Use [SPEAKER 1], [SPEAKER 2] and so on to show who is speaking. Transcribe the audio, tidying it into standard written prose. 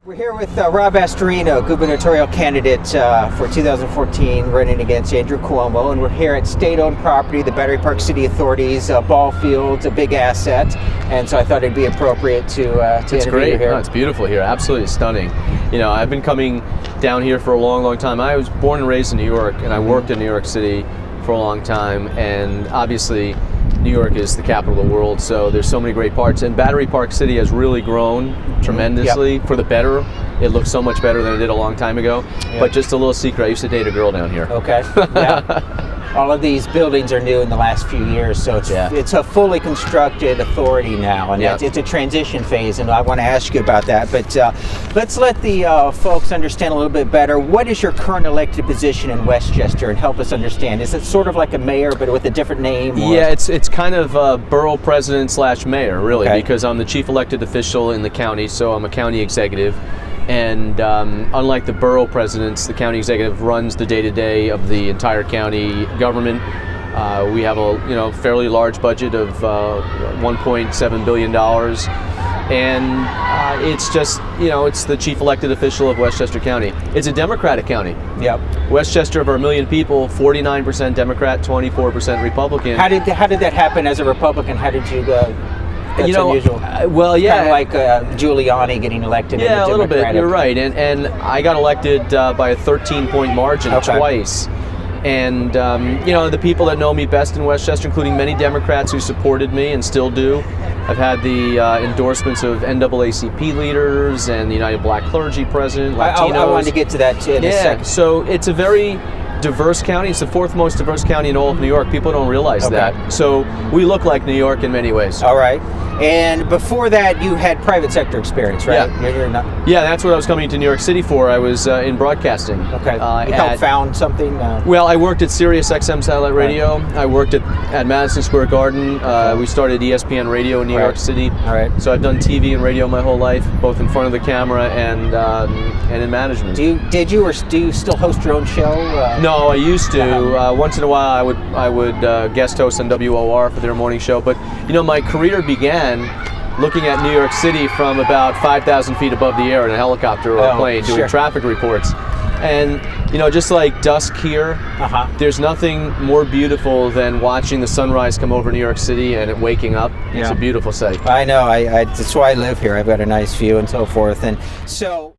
[SPEAKER 1] We're here with Rob Astorino, gubernatorial candidate for 2014, running against Andrew Cuomo, and we're here at state-owned property, the Battery Park City Authority's ball field's a big asset, and so I thought it'd be appropriate to interview you here.
[SPEAKER 2] No, it's beautiful here, absolutely stunning. You know, I've been coming down here for a long, long time. I was born and raised in New York, and I worked in New York City for a long time, and obviously New York is the capital of the world, so there's so many great parts, and Battery Park City has really grown tremendously for the better. It looks so much better than it did a long time ago. But just a little secret, I used to date a girl down here.
[SPEAKER 1] Okay. All of these buildings are new in the last few years, so it's a fully constructed authority now, and it's a transition phase, and I want to ask you about that. But let's let the folks understand a little bit better. What is your current elected position in Westchester, and help us understand? Is it sort of like a mayor, but with a different name? Or?
[SPEAKER 2] Yeah, it's kind of a borough president / mayor, really, because I'm the chief elected official in the county, so I'm a county executive. And unlike the borough presidents, the county executive runs the day-to-day of the entire county government. We have a fairly large budget of $1.7 billion, and it's just it's the chief elected official of Westchester County. It's a Democratic county.
[SPEAKER 1] Yep.
[SPEAKER 2] Westchester, of our million people, 49% Democrat, 24% Republican.
[SPEAKER 1] How did that happen as a Republican? How did you? That's unusual.
[SPEAKER 2] Well, yeah.
[SPEAKER 1] Kind of like Giuliani getting elected.
[SPEAKER 2] Yeah, a little bit. You're right. And I got elected by a 13-point margin twice. And, the people that know me best in Westchester, including many Democrats who supported me and still do, I've had the endorsements of NAACP leaders and the United Black Clergy president, Latinos.
[SPEAKER 1] I wanted to get to that in a second.
[SPEAKER 2] So it's a very diverse county. It's the fourth most diverse county in all of New York. People don't realize that. So we look like New York in many ways.
[SPEAKER 1] All right. And before that, you had private sector experience, right?
[SPEAKER 2] Yeah, that's what I was coming to New York City for. I was in broadcasting.
[SPEAKER 1] Okay. You helped found something?
[SPEAKER 2] Well, I worked at Sirius XM Satellite Radio. Right. I worked at Madison Square Garden. We started ESPN Radio in New York City.
[SPEAKER 1] All right.
[SPEAKER 2] So I've done TV and radio my whole life, both in front of the camera and in management.
[SPEAKER 1] Do you still host your own show?
[SPEAKER 2] No, I used to. Once in a while, I would guest host on WOR for their morning show. But my career began looking at New York City from about 5,000 feet above the air in a helicopter or a plane, doing traffic reports. And just like dusk here, there's nothing more beautiful than watching the sunrise come over New York City and it waking up. It's a beautiful sight.
[SPEAKER 1] I know. That's why I live here. I've got a nice view and so forth. And so.